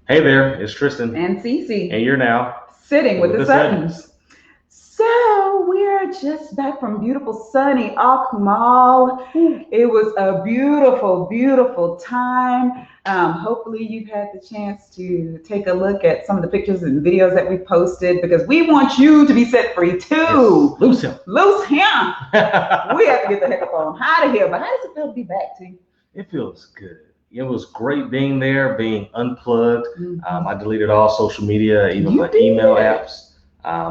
Hey there, it's Tristen, and CC and you're now sitting with with the the Suttons. Suttons. So we're just back from beautiful sunny Akmal. It was a beautiful, beautiful time. Hopefully you've had the chance to take a look at some of the pictures and videos that we posted because we want you to be set free too. Yes, lose him. Loose him. We have to get the heck up on out of here. But how does it feel to be back, T? It feels good. It was great being there, being unplugged. Mm-hmm. I deleted all social media, even You my email did. apps.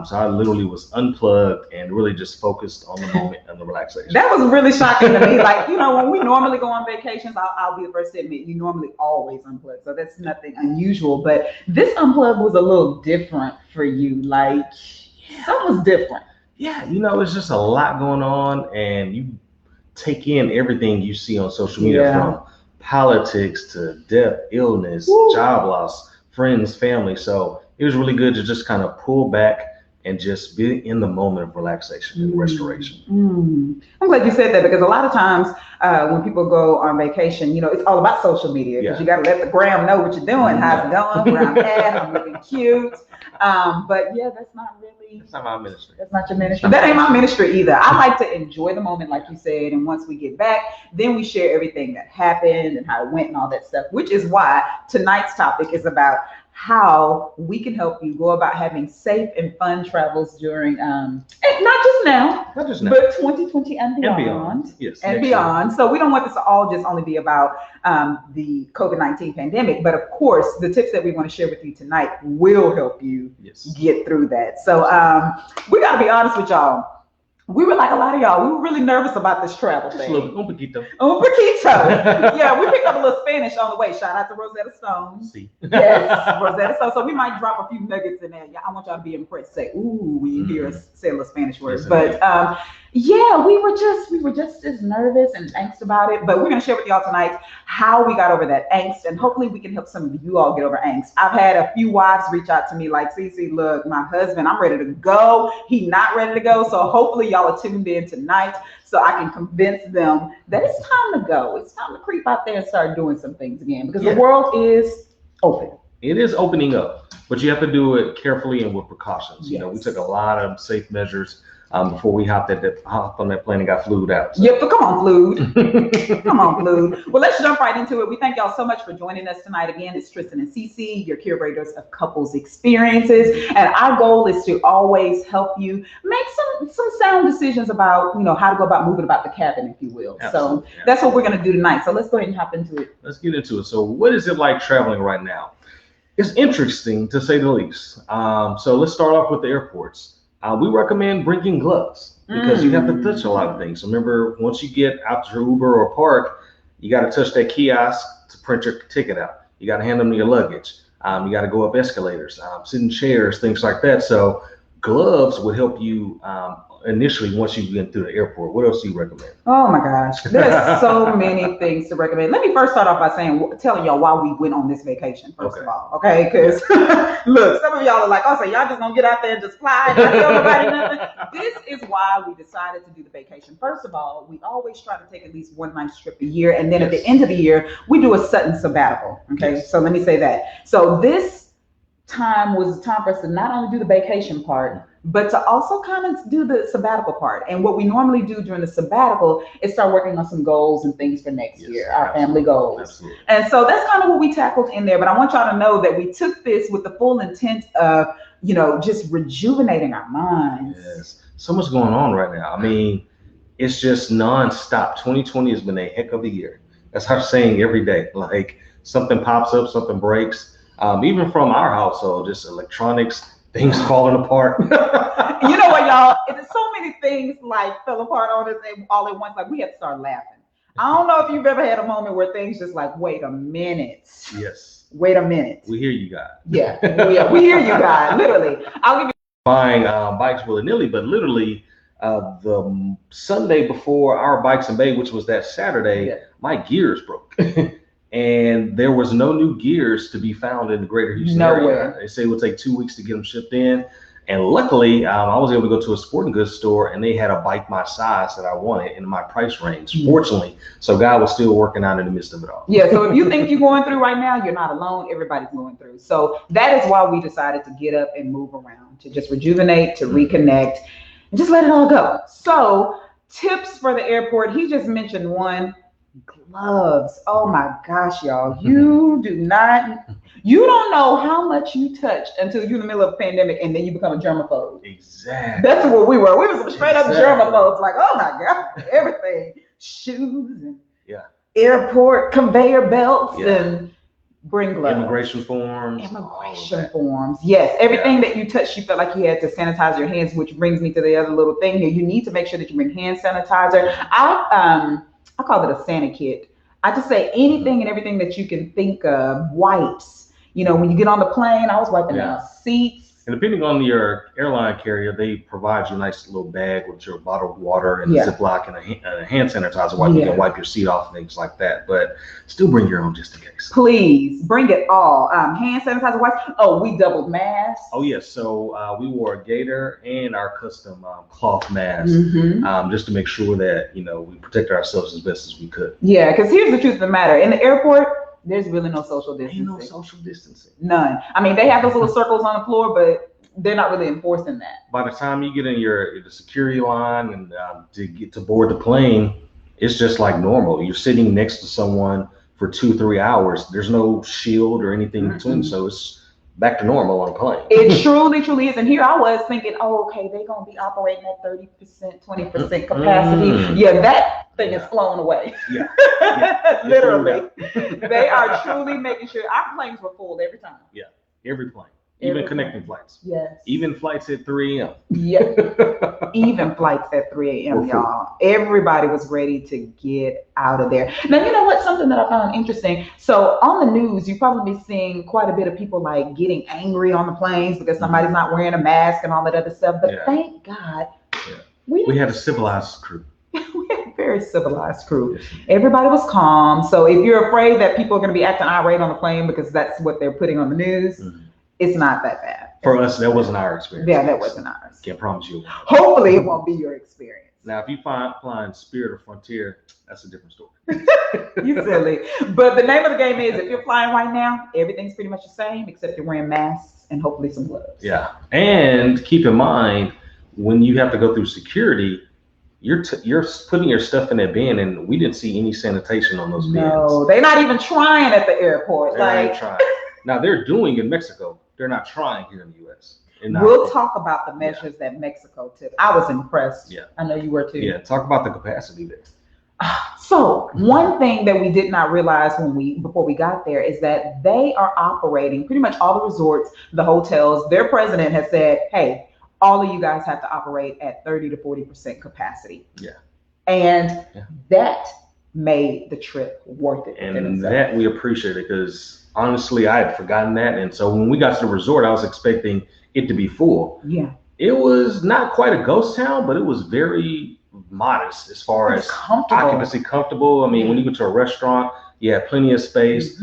So I literally was unplugged and really just focused on the moment and the relaxation. That was really shocking to me. Like, when we normally go on vacations, I'll be the first to admit, you normally always unplug. So that's nothing unusual. But this unplug was a little different for you. Like, something was different. Yeah, it's just a lot going on, and you take in everything you see on social media from politics to death, illness, job loss, friends, family. So it was really good to just kind of pull back and just be in the moment of relaxation and restoration. I'm glad you said that because a lot of times when people go on vacation, it's all about social media because you got to let the gram know what you're doing, how's it going, where I'm at, I'm looking cute. But yeah, that's not really. That's not my ministry. That's not your ministry. That ain't my ministry either. I like to enjoy the moment, like you said, and once we get back, then we share everything that happened and how it went and all that stuff. Which is why tonight's topic is about how we can help you go about having safe and fun travels during not just now, but 2020 and beyond. Yes, and beyond. So we don't want this to all just only be about the COVID-19 pandemic, but of course, the tips that we want to share with you tonight will help you get through that. So we got to be honest with y'all. We were like a lot of y'all. We were really nervous about this travel thing. Un poquito. Un poquito. Yeah, we picked up a little Spanish on the way. Shout out to Rosetta Stone. See. Yes, Rosetta Stone. So we might drop a few nuggets in there. Yeah, I want y'all to be impressed. Say, ooh, when you hear us say a little Spanish words. But yeah, we were just as nervous and angst about it. But we're gonna share with y'all tonight how we got over that angst, and hopefully we can help some of you all get over angst. I've had a few wives reach out to me like, CC, look, my husband, I'm ready to go. He not ready to go. So hopefully y'all are tuned in tonight so I can convince them that it's time to go. It's time to creep out there and start doing some things again because the world is open. It is opening up, but you have to do it carefully and with precautions. We took a lot of safe measures before we hopped on that plane and got flued out. So. Yep, but come on, flued. Come on, flued. Well, let's jump right into it. We thank y'all so much for joining us tonight. Again, it's Tristen and CC, your Curators of Couples Experiences. And our goal is to always help you make some sound decisions about, how to go about moving about the cabin, if you will. Absolutely. So that's what we're going to do tonight. So let's go ahead and hop into it. Let's get into it. So what is it like traveling right now? It's interesting, to say the least. So let's start off with the airports. We recommend bringing gloves because you have to touch a lot of things. So remember, once you get out to your Uber or park, you got to touch that kiosk to print your ticket out. You got to hand them your luggage. You got to go up escalators, sit in chairs, things like that. So gloves would help you initially once you get through the airport. What else do you recommend? Oh my gosh, there's so many things to recommend. Let me first start off by telling y'all why we went on this vacation, first of all, okay? Because look, some of y'all are like, oh, so y'all just gonna get out there and just fly and not tell nobody nothing. This is why we decided to do the vacation. First of all, we always try to take at least one nice trip a year, and then at the end of the year, we do a Sutton sabbatical, okay? So let me say that. So this time was time for us to not only do the vacation part, but to also kind of do the sabbatical part. And what we normally do during the sabbatical is start working on some goals and things for next year, our family goals. Absolutely. And so that's kind of what we tackled in there. But I want y'all to know that we took this with the full intent of, just rejuvenating our minds. Yes. So much going on right now. I mean, it's just nonstop. 2020 has been a heck of a year. That's how I'm saying every day. Like something pops up, something breaks. Even from our household, just electronics, things falling apart. You know what, y'all? There's so many things like fell apart on us all at once. Like we had to start laughing. I don't know if you've ever had a moment where things just like, wait a minute. Yes. Wait a minute. We hear you, God. Yeah, we hear you, God. Literally. I'll give you buying bikes willy-nilly, but literally the Sunday before our bikesandbae, which was that Saturday, my gears broke. And there was no new gears to be found in the greater Houston area. They say it would take 2 weeks to get them shipped in. And luckily, I was able to go to a sporting goods store and they had a bike my size that I wanted in my price range, fortunately. So God was still working out in the midst of it all. Yeah, so if you think you're going through right now, you're not alone. Everybody's going through. So that is why we decided to get up and move around, to just rejuvenate, to reconnect, and just let it all go. So tips for the airport. He just mentioned one. Gloves. Oh my gosh, y'all. You don't know how much you touch until you're in the middle of a pandemic and then you become a germaphobe. Exactly. That's what we were. We were some straight up germaphobes. Like, oh my God, everything. Shoes and airport conveyor belts and bring gloves. Immigration forms. Yes. Everything that you touched, you felt like you had to sanitize your hands, which brings me to the other little thing here. You need to make sure that you bring hand sanitizer. I call it a sani-kit. I just say anything and everything that you can think of. Wipes. You know, when you get on the plane, I was wiping down seats. And depending on your airline carrier, they provide you a nice little bag with your bottled water and a Ziploc and a hand sanitizer wipe. You can wipe your seat off, things like that. But still bring your own just in case. Please bring it all. Hand sanitizer wipes. Oh, we doubled masks. Oh yes. So we wore a gator and our custom cloth mask, just to make sure that we protect ourselves as best as we could. Yeah, because here's the truth of the matter: in the airport, there's really no social distancing. Ain't no social distancing. None. I mean, they have those little circles on the floor, but they're not really enforcing that. By the time you get in the security line and to get to board the plane, it's just like normal. You're sitting next to someone for 2-3 hours. There's no shield or anything between, so it's back to normal on a plane. It truly, truly is. And here I was thinking, oh, okay, they're going to be operating at 30%, 20% capacity. Yeah, that thing is flown away. Yeah. Literally. They are truly making sure our planes were full every time. Yeah, every plane. Even connecting flights. Yes. Even flights at 3 a.m. Yeah. Even flights at 3 a.m., y'all. Everybody was ready to get out of there. Now, you know what? Something that I found interesting. So on the news, you've probably seen quite a bit of people like getting angry on the planes because somebody's not wearing a mask and all that other stuff. But thank God we had a civilized crew. We had a very civilized crew. Everybody was calm. So if you're afraid that people are going to be acting irate on the plane because that's what they're putting on the news, it's not that bad. For us, that wasn't our experience. Yeah, that wasn't ours. Can't promise you. Hopefully, it won't be your experience. Now, if you flying Spirit or Frontier, that's a different story. You silly. But the name of the game is, if you're flying right now, everything's pretty much the same, except you're wearing masks and hopefully some gloves. Yeah. And keep in mind, when you have to go through security, you're putting your stuff in that bin, and we didn't see any sanitation on those bins. No, they're not even trying at the airport. They're not trying. Now, they're doing in Mexico. They're not trying here in the U.S. We'll talk about the measures that Mexico took. I was impressed. Yeah. I know you were too. Yeah, talk about the capacity there. So one thing that we did not realize before we got there is that they are operating pretty much all the resorts, the hotels. Their president has said, hey, all of you guys have to operate at 30 to 40% capacity. Yeah. And that made the trip worth it. And that we appreciate it, because honestly, I had forgotten that. And so when we got to the resort, I was expecting it to be full. Yeah. It was not quite a ghost town, but it was very modest as far as occupancy, comfortable. I mean, when you go to a restaurant, you have plenty of space.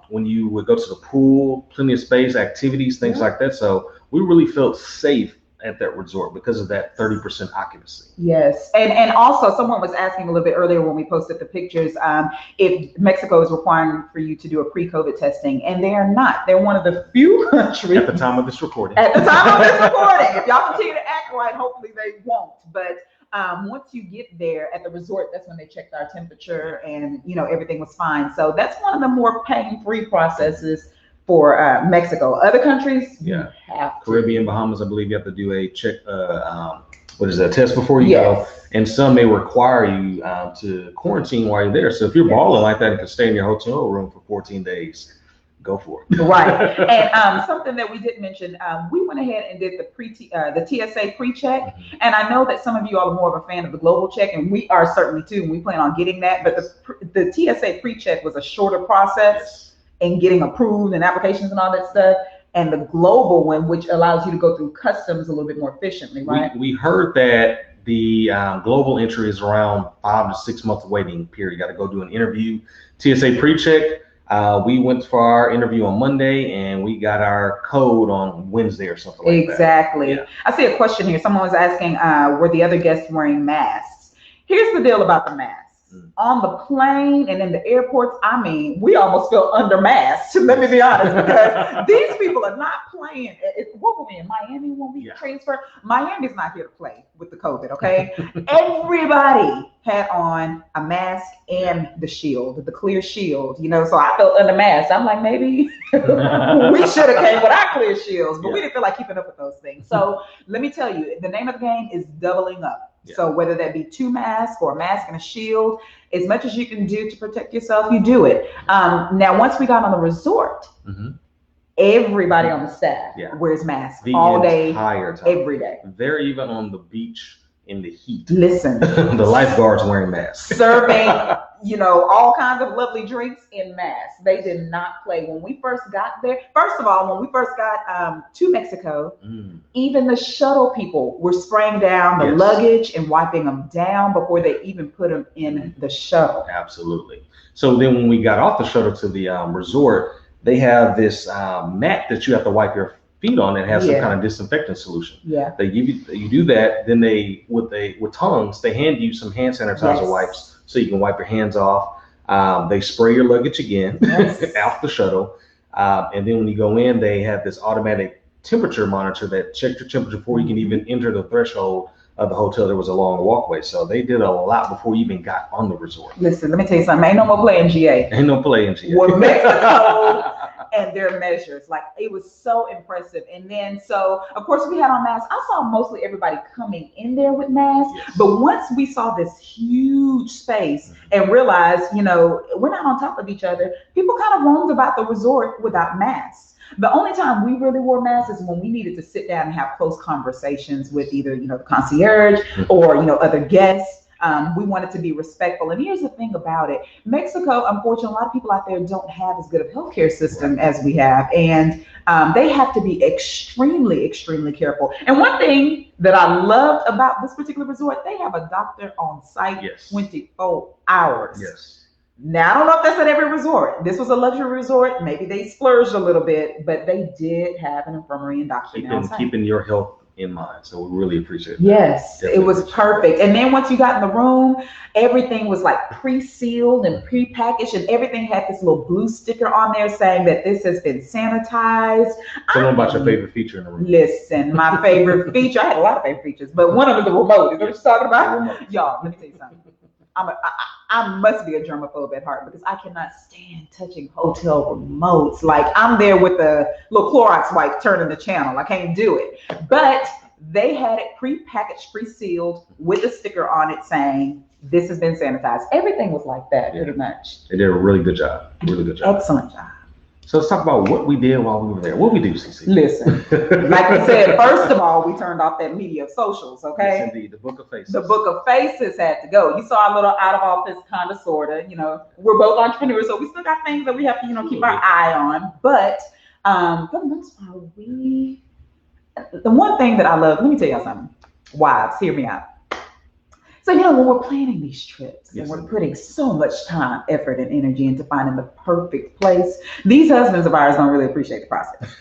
When you would go to the pool, plenty of space, activities, things like that. So we really felt safe at that resort because of that 30% occupancy. Yes. And also someone was asking a little bit earlier when we posted the pictures, if Mexico is requiring for you to do a pre-COVID testing, and they are not. They're one of the few countries. At the time of this recording. At the time of this recording. If y'all continue to act right, hopefully they won't. But once you get there at the resort, that's when they checked our temperature and, everything was fine. So that's one of the more pain-free processes for Mexico. Other countries, you have to. Caribbean, Bahamas, I believe you have to do a check, test before you go. And some may require you to quarantine while you're there. So if you're balling like that and can stay in your hotel room for 14 days, go for it. Right. And something that we did mention, we went ahead and did the TSA pre-check. And I know that some of you all are more of a fan of the global check, and we are certainly too, and we plan on getting that. But the TSA pre-check was a shorter process and getting approved and applications and all that stuff, and the global one, which allows you to go through customs a little bit more efficiently, right? We heard that the global entry is around 5 to 6 month waiting period. You got to go do an interview. TSA pre-check, We went for our interview on Monday, and we got our code on Wednesday or something like that. Exactly. Yeah. I see a question here. Someone was asking, were the other guests wearing masks? Here's the deal about the masks. On the plane and in the airports, I mean, we almost feel undermasked. Let me be honest, because these people are not playing. What were we in Miami when we transferred? Miami's not here to play with the COVID, okay? Everybody had on a mask and the shield, the clear shield, you know, so I felt undermasked. I'm like, maybe we should have came with our clear shields, but we didn't feel like keeping up with those things. So let me tell you, the name of the game is doubling up. Yeah. So whether that be 2 masks or a mask and a shield, as much as you can do to protect yourself, you do it. Now, once we got on the resort, everybody on the staff wears masks all day, every day. They're even on the beach in the heat. Listen, the lifeguards wearing masks, serving, you know, all kinds of lovely drinks in masks. They did not play. When we first got there, first of all, when we first got to Mexico, even the shuttle people were spraying down the luggage and wiping them down before they even put them in the shuttle. Absolutely. So then when we got off the shuttle to the resort, they have this mat that you have to wipe your feet on that has some kind of disinfectant solution. Yeah. They give you do that, then they with tongues, they hand you some hand sanitizer wipes so you can wipe your hands off. They spray your luggage again off the shuttle. And then when you go in, they have this automatic temperature monitor that checks your temperature before you can even enter the threshold of the hotel. There was a long walkway. So they did a lot before you even got on the resort. Listen, let me tell you something. Ain't no more playing GA. Ain't no playing GA. Well, Mexico and their measures, like, it was so impressive. And then, so of course we had on masks. I saw mostly everybody coming in there with masks, but once we saw this huge space and realized, you know, we're not on top of each other, people kind of roamed about the resort without masks. The only time we really wore masks is when we needed to sit down and have close conversations with either, you know, the concierge or, you know, other guests. We wanted to be respectful. And here's the thing about it. Mexico, unfortunately, a lot of people out there don't have as good of a healthcare system as we have. And they have to be extremely, extremely careful. And one thing that I loved about this particular resort, they have a doctor on site 24 hours. Yes. Now, I don't know if that's at every resort. This was a luxury resort. Maybe they splurged a little bit, but they did have an infirmary and doctor on site. Keeping your health in mind. So we really appreciate that. Yes, definitely. It was perfect. And then once you got in the room, everything was like pre-sealed and pre-packaged, and everything had this little blue sticker on there saying that this has been sanitized. Tell them about your favorite feature in the room. Listen, my favorite feature, I had a lot of favorite features, but one of them, the remote. Is what you're talking about? Y'all, let me tell you something. I must be a germaphobe at heart because I cannot stand touching hotel remotes. Like, I'm there with a little Clorox wipe turning the channel. I can't do it. But they had it pre-packaged, pre-sealed with a sticker on it saying, this has been sanitized. Everything was like that, pretty much. They did a really good job. Really good job. Excellent job. So let's talk about what we did while we were there. What we do, CC? Listen, like we said, first of all, we turned off that media of socials, okay? Yes, indeed. The book of faces. The book of faces had to go. You saw a little out of office, kind of, sort of, you know, we're both entrepreneurs, so we still got things that we have to, you know, keep our eye on. But for the most part, the one thing that I love, let me tell y'all something. Wives, hear me out. So, you know, when we're planning these trips and we're putting so much time, effort, and energy into finding the perfect place, these husbands of ours don't really appreciate the process.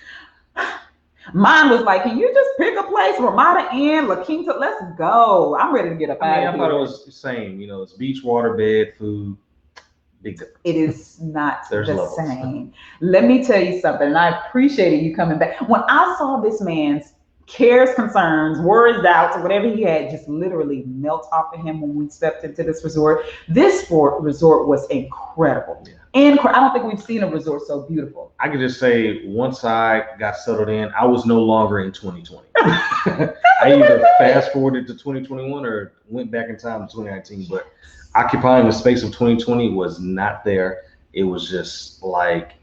Mine was like, can you just pick a place, Ramada Inn, La Quinta, let's go. I'm ready to get up out of here. I thought it was the same. You know, it's beach, water, bed, food. Big difference. It is not the same. Let me tell you something, and I appreciated you coming back. When I saw this man's cares, concerns, worries, doubts, or whatever he had just literally melt off of him when we stepped into this resort. This resort was incredible. And I don't think we've seen a resort so beautiful. I could just say once I got settled in, I was no longer in 2020. I either fast forwarded to 2021 or went back in time to 2019. But occupying the space of 2020 was not there. It was just like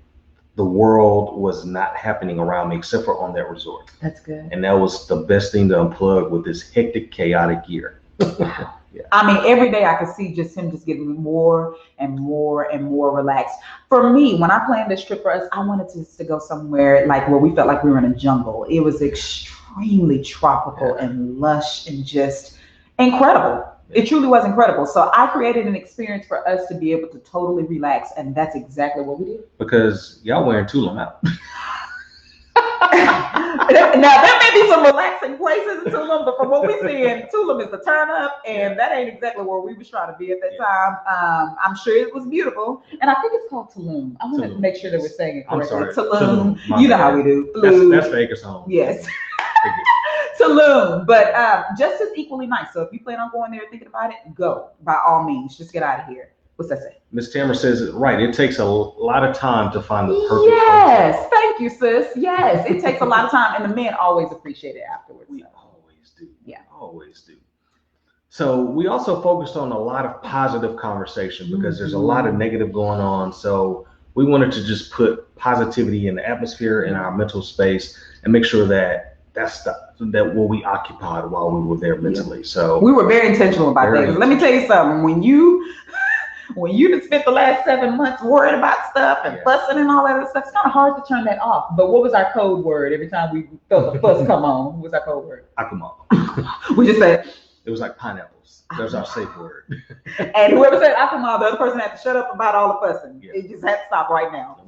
the world was not happening around me except for on that resort. That's good. And that was the best thing to unplug with this hectic, chaotic year. I mean, every day I could see just him just getting more and more and more relaxed. For me, when I planned this trip for us, I wanted to go somewhere like where we felt like we were in a jungle. It was extremely tropical and lush and just incredible. It truly was incredible. So I created an experience for us to be able to totally relax, and that's exactly what we did. Because y'all wearing Tulum out. Now there may be some relaxing places in Tulum, but from what we see in Tulum is the turn up, and that ain't exactly where we was trying to be at that time. I'm sure it was beautiful, and I think it's called Tulum. I want to make sure that we're saying it correctly. I'm sorry. Tulum. You know how we do. That's Vegas home. Yes. Tulum, but just as equally nice. So if you plan on going there thinking about it, go by all means. Just get out of here. What's that say? Miss Tamara says it right. It takes a lot of time to find the perfect Yes, hotel. thank you, sis. Yes, it takes a lot of time, and the men always appreciate it afterwards. We always do. Yeah, always do. So we also focused on a lot of positive conversation because there's a lot of negative going on. So we wanted to just put positivity in the atmosphere, in our mental space, and make sure that that what we occupied while we were there mentally. So we were very intentional about that. Let me tell you something. When you just spent the last 7 months worried about stuff and fussing and all that other stuff, it's kind of hard to turn that off. But what was our code word every time we felt the fuss come on? What was our code word? Akuma. We just said, it was like pineapples. That was our safe word. And whoever said Akuma, the other person had to shut up about all the fussing. Yeah. It just had to stop right now.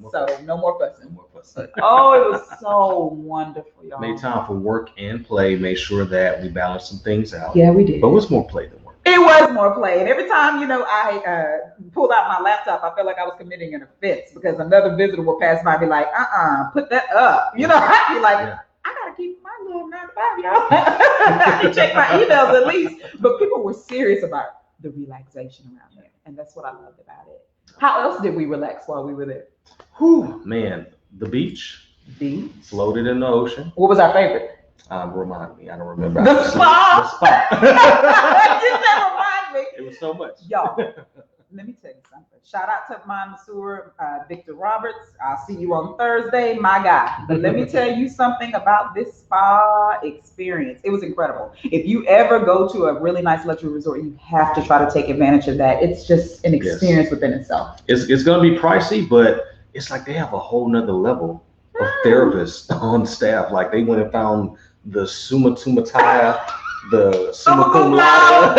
No more fussing. No more fussing. Oh, it was so wonderful, y'all. Made time for work and play. Made sure that we balanced some things out. Yeah, we did. But it was more play than work. It was more play. And every time, I pulled out my laptop, I felt like I was committing an offense because another visitor will pass by and be like, put that up. I'd be like, I gotta keep my little 9 to 5, y'all. I can check my emails at least. But people were serious about the relaxation around there. And that's what I loved about it. How else did we relax while we were there? Whew, man, the beach. Floated in the ocean. What was our favorite? Remind me, I don't remember. The spa. The spa. You said remind me. It was so much. Y'all, let me tell you something. Shout out to my masseur, Victor Roberts. I'll see you on Thursday, my guy. But let me tell you something about this spa experience. It was incredible. If you ever go to a really nice luxury resort, you have to try to take advantage of that. It's just an experience within itself. It's going to be pricey, but it's like they have a whole nother level of therapists on staff. Like they went and found the summa tumataya, the summa cum laude,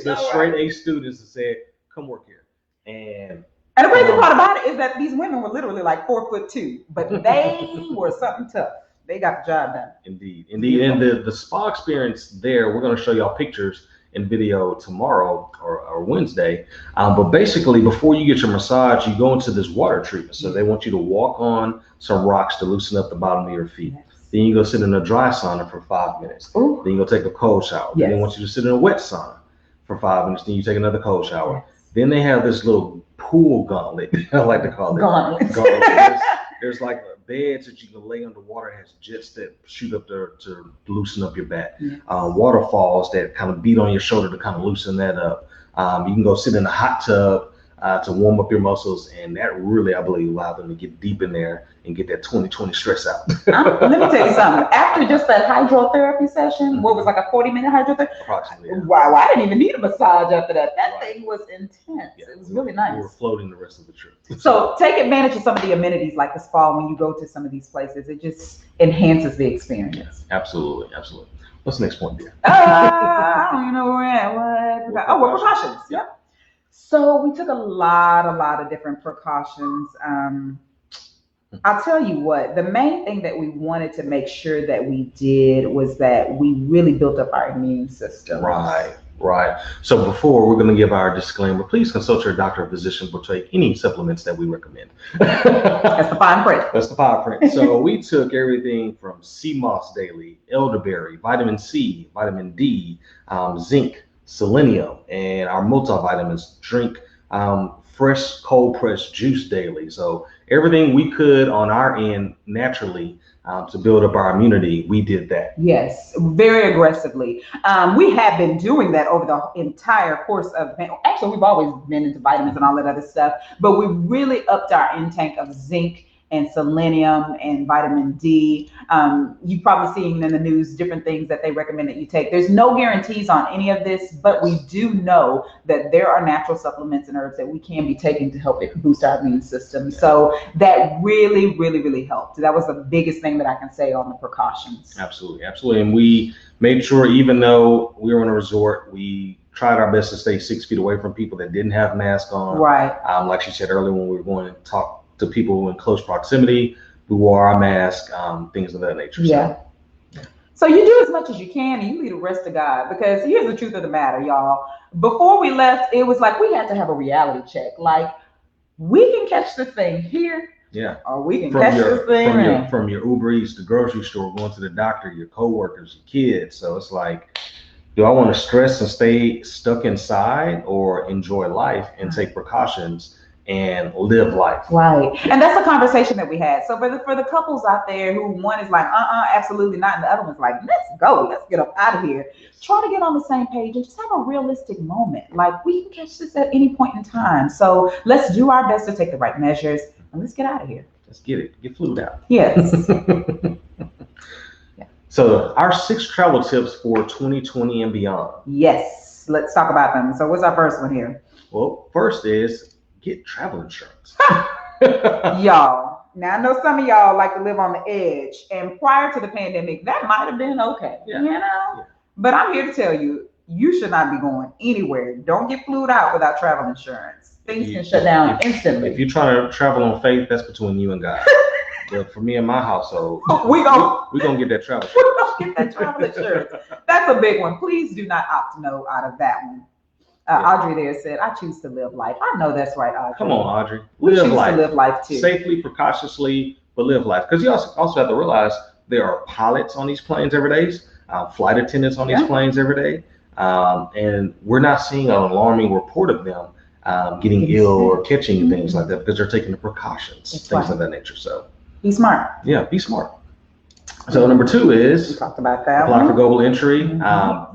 the straight A students that said, "Come work here." And the crazy part about it is that these women were literally like 4'2", but they were something tough. They got the job done. Indeed. And the spa experience there, we're going to show y'all pictures and video tomorrow or Wednesday. But basically, before you get your massage, you go into this water treatment. So they want you to walk on some rocks to loosen up the bottom of your feet. Then you go sit in a dry sauna for 5 minutes. Ooh. Then you go take a cold shower. Then they want you to sit in a wet sauna for 5 minutes. Then you take another cold shower. Then they have this little pool gauntlet, I like to call it. Gauntlet. There's like beds that you can lay underwater. It has jets that shoot up there to loosen up your back. Waterfalls that kind of beat on your shoulder to kind of loosen that up. You can go sit in a hot tub to warm up your muscles, and that really, I believe, allowed them to get deep in there and get that 2020 stress out. Let me tell you something. After just that hydrotherapy session, what was like a 40-minute hydrotherapy? Approximately. Yeah. Wow, I didn't even need a massage after that. That thing was intense. Yeah, it was really nice. We were floating the rest of the trip. So take advantage of some of the amenities like the spa when you go to some of these places. It just enhances the experience. Yes, absolutely. What's the next point, dear? I don't even know where we're at. What precautions? Yeah. So we took a lot of different precautions. I'll tell you what, the main thing that we wanted to make sure that we did was that we really built up our immune system. Right. So before we're going to give our disclaimer, please consult your doctor or physician before take any supplements that we recommend. That's the fine print. So we took everything from sea moss daily, elderberry, vitamin C, vitamin D, zinc, selenium, and our multivitamins. Drink fresh cold pressed juice daily. So everything we could on our end naturally to build up our immunity, we did that. Yes, very aggressively. We have been doing that over the entire course of, actually we've always been into vitamins and all that other stuff, but we really upped our intake of zinc and selenium and vitamin D. You've probably seen in the news different things that they recommend that you take. There's no guarantees on any of this, but we do know that there are natural supplements and herbs that we can be taking to help it boost our immune system. So that really, really, really helped. That was the biggest thing that I can say on the precautions. Absolutely, absolutely. And we made sure, even though we were in a resort, we tried our best to stay 6 feet away from people that didn't have masks on. Right. Like she said earlier, when we were going to talk to people in close proximity, we wore our mask, things of that nature. Yeah. So you do as much as you can and you leave the rest to God, because here's the truth of the matter, y'all. Before we left, it was like we had to have a reality check. Like, we can catch this thing here. Yeah. Or we can catch this thing from your Uber Eats, the grocery store, going to the doctor, your coworkers, your kids. So it's like, do I want to stress and stay stuck inside, or enjoy life and take precautions and live life? Right. And that's the conversation that we had. So for the couples out there who one is like, absolutely not, and the other one's like, let's go, let's get up out of here. Try to get on the same page and just have a realistic moment. Like, we can catch this at any point in time. So let's do our best to take the right measures and let's get out of here. Let's get it. Get flued out. Yes. So our 6 travel tips for 2020 and beyond. Yes. Let's talk about them. So what's our first one here? Well, first is get travel insurance. Y'all, now I know some of y'all like to live on the edge, and prior to the pandemic, that might have been okay, you know? Yeah. But I'm here to tell you, you should not be going anywhere. Don't get flued out without travel insurance. Things can shut down instantly. If you're trying to travel on faith, that's between you and God. But for me and my household, we're gonna get that travel insurance. We're gonna get that travel insurance. That's a big one. Please do not opt no out of that one. Audrey there said, I choose to live life. I know that's right, Audrey. Come on, Audrey. We choose to live life too. Safely, precautiously, but live life. Because you also have to realize there are pilots on these planes every day, flight attendants on these planes every day. And we're not seeing an alarming report of them getting ill or catching things like that, because they're taking the precautions, things of that nature. So be smart. Yeah, be smart. So number 2 is, we talked about that. Apply for global entry.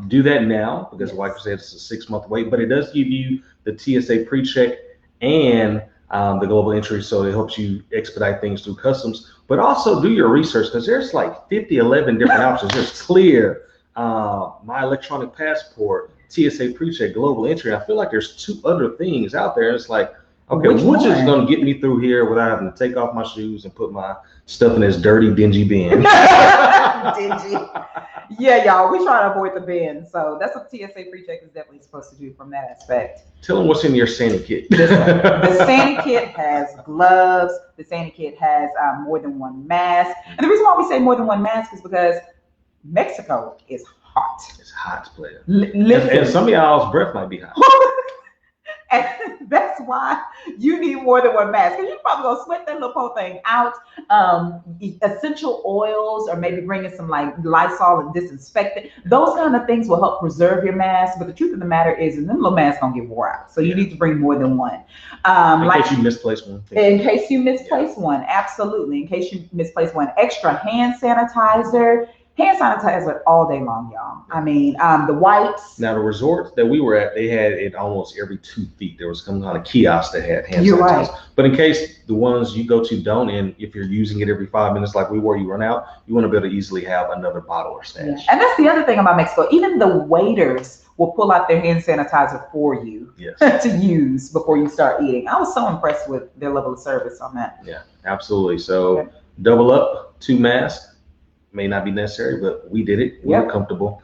Do that now, because like I said, it's a 6-month wait, but it does give you the TSA pre-check and the global entry, so it helps you expedite things through customs. But also do your research, because there's like 11 different options. There's Clear, My Electronic Passport, TSA pre-check, global entry. I feel like there's 2 other things out there. It's like, okay, which is going to get me through here without having to take off my shoes and put my stuff in this dirty, dingy bin? Dingy. Yeah, y'all, we try to avoid the bin. So that's what TSA pre-check is definitely supposed to do from that aspect. Tell them what's in your sani-kit. The sani-kit has gloves. The sani-kit has more than 1 mask. And the reason why we say more than 1 mask is because Mexico is hot. It's hot, player. And some of y'all's breath might be hot. And that's why you need more than 1 mask. Because you're probably going to sweat that little whole thing out. Essential oils, or maybe bring in some like Lysol and disinfectant. Those kind of things will help preserve your mask. But the truth of the matter is, them little masks don't get wore out. So you need to bring more than 1. In case you misplace one. In case you misplace one, absolutely. In case you misplace one, extra hand sanitizer. Hand sanitizer all day long, y'all. I mean, the wipes. Now, the resort that we were at, they had it almost every 2 feet. There was some kind of kiosk that had hand sanitizer. Right. But in case the ones you go to don't, and if you're using it every 5 minutes like we were, you run out, you want to be able to easily have another bottle or stash. Yeah. And that's the other thing about Mexico. Even the waiters will pull out their hand sanitizer for you to use before you start eating. I was so impressed with their level of service on that. Yeah, absolutely. So double up, 2 masks. May not be necessary, but we did it. We were comfortable.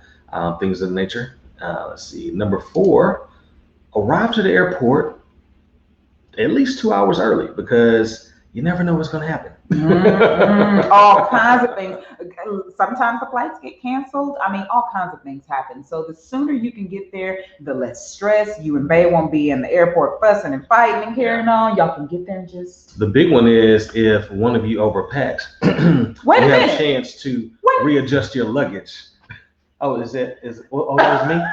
Things of the nature. Let's see. Number 4, arrive to the airport at least 2 hours early, because you never know what's going to happen. All kinds of things. Sometimes the flights get canceled. I mean, all kinds of things happen. So the sooner you can get there, the less stress. You and Bae won't be in the airport fussing and fighting and carrying on. Y'all can get there and just... The big one is if one of you overpacks, Wait a minute. have a chance to readjust your luggage. Oh, that was me?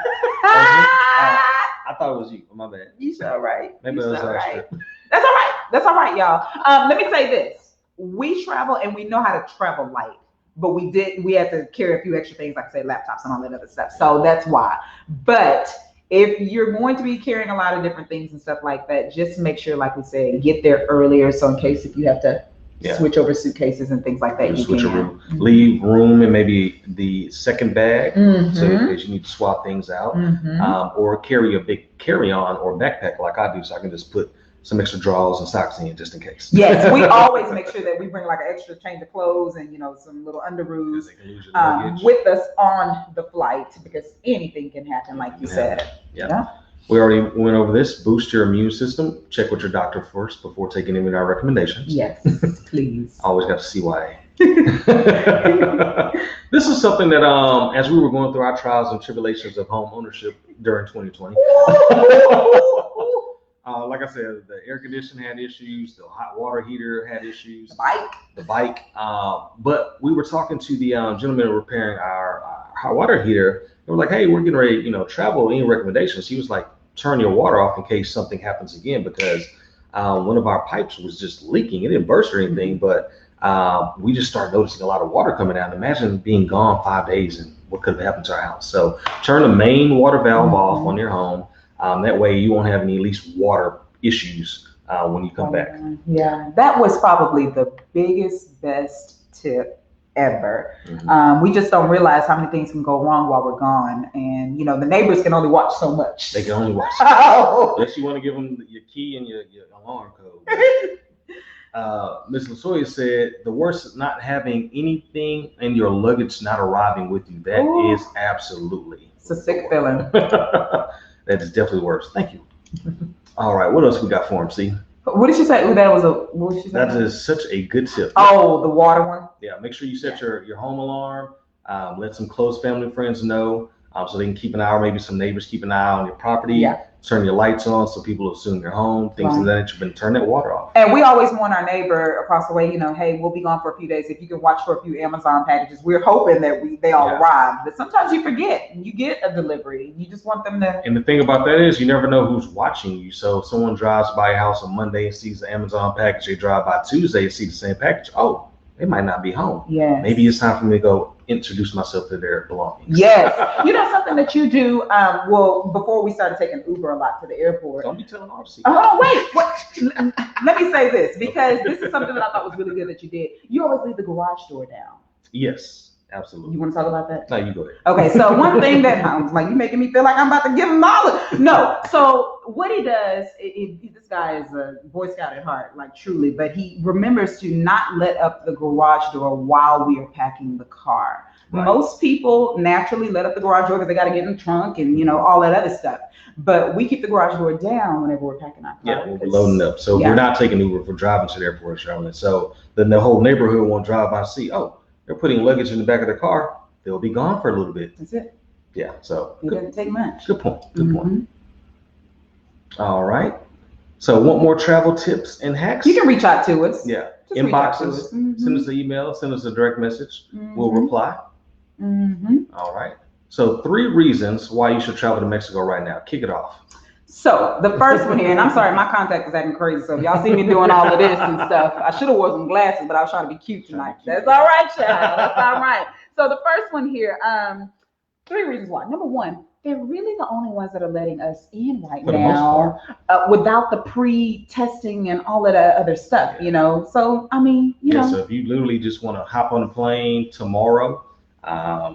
I thought it was you. My bad. You so right. Maybe it was right. That's all right. That's all right, y'all. Let me say this. We travel and we know how to travel light, but we had to carry a few extra things, like I say, laptops and all that other stuff. So that's why. But if you're going to be carrying a lot of different things and stuff like that, just make sure, like we said, get there earlier. So in case if you have to switch over suitcases and things like that. You switch can. Mm-hmm. Leave room and maybe the second bag, so in case you need to swap things out, or carry a big carry-on or backpack like I do, so I can just put some extra drawers and socks in just in case. Yes, we always make sure that we bring like an extra change of clothes and some little underoos with us on the flight, because anything can happen, like you said. Yeah. We already went over this. Boost your immune system. Check with your doctor first before taking any of our recommendations. Yes, please. Always got to CYA. This is something that, as we were going through our trials and tribulations of home ownership during 2020, like I said, the air conditioner had issues, the hot water heater had issues, the bike. But we were talking to the gentleman repairing our hot water heater. They were like, "Hey, we're getting ready, travel. Any recommendations?" He was like, "Turn your water off in case something happens again, because one of our pipes was just leaking. It didn't burst or anything, but we just started noticing a lot of water coming out. Imagine being gone 5 days and what could have happened to our house." So turn the main water valve off on your home. That way you won't have any least water issues when you come back. Yeah, that was probably the best tip ever. We just don't realize how many things can go wrong while we're gone, and the neighbors can only watch so much. They can only watch. Unless you want to give them your key and your alarm code. Ms. LaSoya said the worst is not having anything in your luggage not arriving with you. That is absolutely. It's a sick feeling. That is definitely worse. Thank you. All right, what else we got for him, see? What did she say? What did she say? That is such a good tip. Oh, the water one? Yeah, make sure you set your home alarm. Let some close family friends know, so they can keep an eye, or maybe some neighbors keep an eye on your property. Yeah. Turn your lights on so people assume you're home, things like that. You've been turn that water off. And we always warn our neighbor across the way, hey, we'll be gone for a few days. If you can watch for a few Amazon packages, we're hoping that they all arrive. But sometimes you forget and you get a delivery. You just want them to. And the thing about that is you never know who's watching you. So if someone drives by your house on Monday and sees the Amazon package, they drive by Tuesday and see the same package. Oh, they might not be home. Yeah. Maybe it's time for me to go introduce myself to their belongings. Yes. Something that you do, before we started taking Uber a lot to the airport. Don't be telling our secrets. Oh, wait. Let me say this, because this is something that I thought was really good that you did. You always leave the garage door down. Yes, absolutely. You want to talk about that? No, you go ahead. Okay, so one thing that I'm like, you're making me feel like I'm about to give him knowledge. No, so what he does, this guy is a Boy Scout at heart, like truly, but he remembers to not let up the garage door while we are packing the car. Right. Most people naturally let up the garage door because they got to get in the trunk and all that other stuff. But we keep the garage door down whenever we're packing our car. Yeah, we're loading up. So we're not taking Uber for driving to the airport, traveling. So then the whole neighborhood won't drive by and see, oh, they're putting luggage in the back of their car. They'll be gone for a little bit. That's it. Yeah, so. It doesn't take much. Good point. Good point. All right. So want more travel tips and hacks? You can reach out to us. Yeah. Inboxes. Send us an email. Send us a direct message. We'll reply. All right. So 3 reasons why you should travel to Mexico right now. Kick it off. So the first one here, and I'm sorry, my contact is acting crazy. So if y'all see me doing all of this and stuff, I should have worn some glasses, but I was trying to be cute tonight. That's all right, child. That's all right. So the first one here, 3 reasons why. Number 1, they're really the only ones that are letting us in right now without the pre-testing and all of that other stuff, So, I mean, So if you literally just want to hop on a plane tomorrow,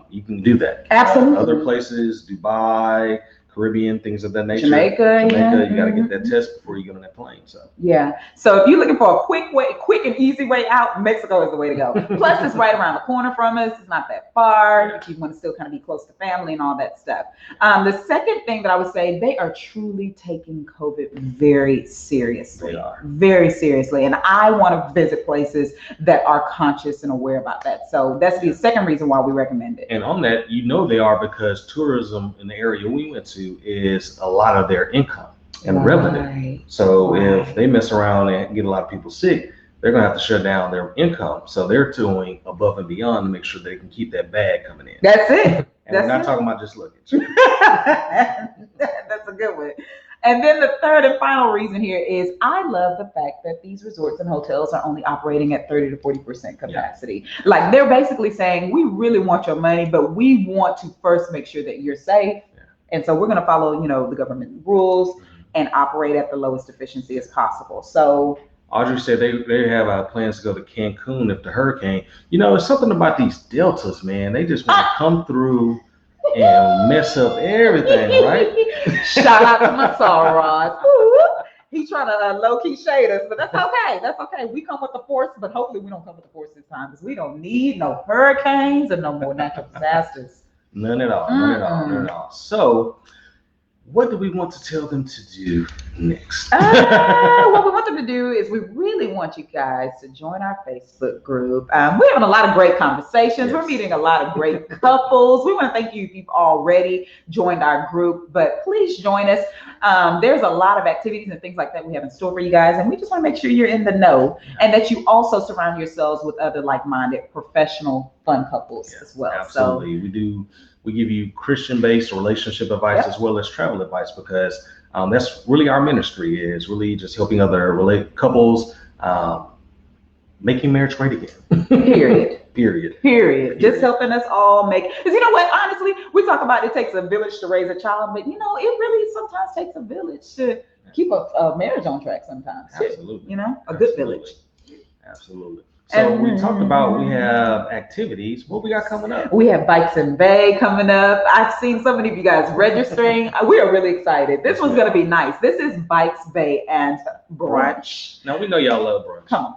you can do that. Absolutely. Other places, Dubai, Caribbean, things of that nature. Jamaica, you got to get that test before you get on that plane. So so if you're looking for a quick and easy way out, Mexico is the way to go. Plus, it's right around the corner from us. It's not that far. If you want to still kind of be close to family and all that stuff. The second thing that I would say, they are truly taking COVID very seriously. They are. Very seriously. And I want to visit places that are conscious and aware about that. So that's the second reason why we recommend it. And on that, they are, because tourism in the area we went to is a lot of their income and revenue. So if they mess around and get a lot of people sick, they're going to have to shut down their income. So they're doing above and beyond to make sure they can keep that bag coming in. That's it. And we're not talking about just luggage. That's a good one. And then the third and final reason here is I love the fact that these resorts and hotels are only operating at 30 to 40% capacity. Yeah. Like they're basically saying, we really want your money, but we want to first make sure that you're safe. Yeah. And so we're going to follow, the government rules and operate at the lowest efficiency as possible. So Audrey said they have plans to go to Cancun if the hurricane. You know, it's something about these deltas, man. They just want to come through and mess up everything, right? Shout out to my sorors. He's trying to low-key shade us, but that's okay. That's okay. We come with the force, but hopefully we don't come with the force this time because we don't need no hurricanes and no more natural disasters. None at all. None at all. None at all. So, what do we want to tell them to do next? What we want them to do is we really want you guys to join our Facebook group. We're having a lot of great conversations. Yes. We're meeting a lot of great couples. We want to thank you if you've already joined our group, but please join us. There's a lot of activities and things like that we have in store for you guys, and we just want to make sure you're in the know and that you also surround yourselves with other like-minded, professional, fun couples as well. Absolutely. So, we give you Christian-based relationship advice as well as travel advice because that's really our ministry, is really just helping other couples making marriage great again. Period. Just helping us all make, because you know what, honestly, we talk about it takes a village to raise a child, but you know, it really sometimes takes a village to keep a marriage on track sometimes. Absolutely. You know, a good village. Absolutely. So we talked about, we have activities. What we got coming up? We have Bikes and Bae coming up. I've seen so many of you guys registering. We are really excited. This one's going to be nice. This is Bikes, Bae, and Brunch. Now, we know y'all love brunch. Come on.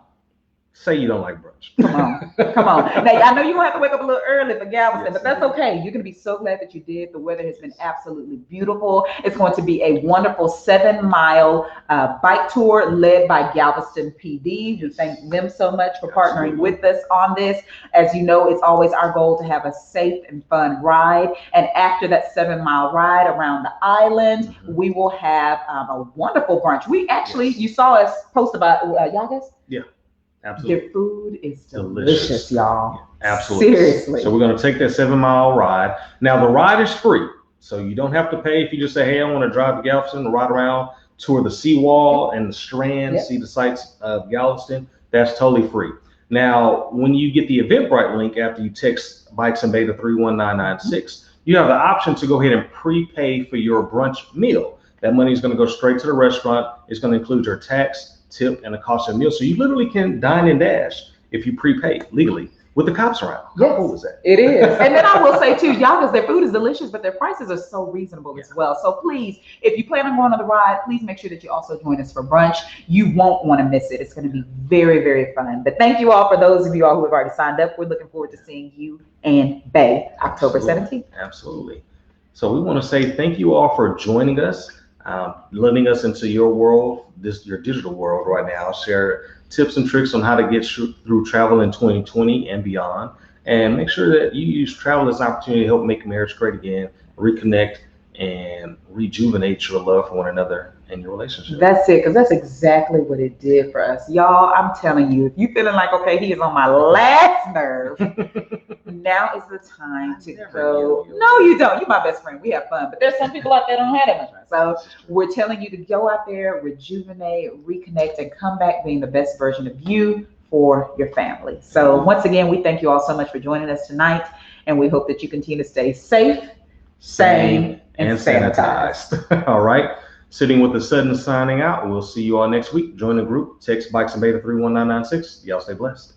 Say you don't like brunch. Come on. Now, I know you're going to have to wake up a little early for Galveston, but that's okay. You're going to be so glad that you did. The weather has been absolutely beautiful. It's going to be a wonderful 7-mile bike tour led by Galveston PD. We thank them so much for partnering with us on this. As you know, it's always our goal to have a safe and fun ride. And after that 7-mile ride around the island, we will have a wonderful brunch. We actually, you saw us post about, y'all guys? Yeah. Absolutely. Their food is delicious, y'all. Absolutely. Seriously. So we're going to take that 7-mile ride. Now, the ride is free. So you don't have to pay if you just say, hey, I want to drive to Galveston, ride around, tour the seawall and the Strand, see the sights of Galveston. That's totally free. Now, when you get the Eventbrite link after you text Bikes and Bae to 31996, you have the option to go ahead and prepay for your brunch meal. That money is going to go straight to the restaurant. It's going to include your tax, tip, and the cost of the meal. So you literally can dine and dash if you prepay legally with the cops around. How cool is that? It is. And then I will say too, y'all, because their food is delicious, but their prices are so reasonable as well. So please, if you plan on going on the ride, please make sure that you also join us for brunch. You won't want to miss it. It's going to be very, very fun. But thank you all for those of you all who have already signed up. We're looking forward to seeing you and Bae October 17th. Absolutely. So we want to say thank you all for joining us. Letting us into your world, your digital world right now, share tips and tricks on how to get through travel in 2020 and beyond, and make sure that you use travel as an opportunity to help make marriage great again, reconnect, and rejuvenate your love for one another and your relationship. That's it, because that's exactly what it did for us. Y'all, I'm telling you, if you feeling like, okay, he is on my last nerve, now is the time to go. No, you don't. You're my best friend. We have fun. But there's some people out there that don't have that much fun. So we're telling you to go out there, rejuvenate, reconnect, and come back being the best version of you for your family. So once again, we thank you all so much for joining us tonight. And we hope that you continue to stay safe, sane, and sanitized. All right. Sitting with the Suttons signing out. We'll see you all next week. Join the group. Text Bikes and Bae to 31996. Y'all stay blessed.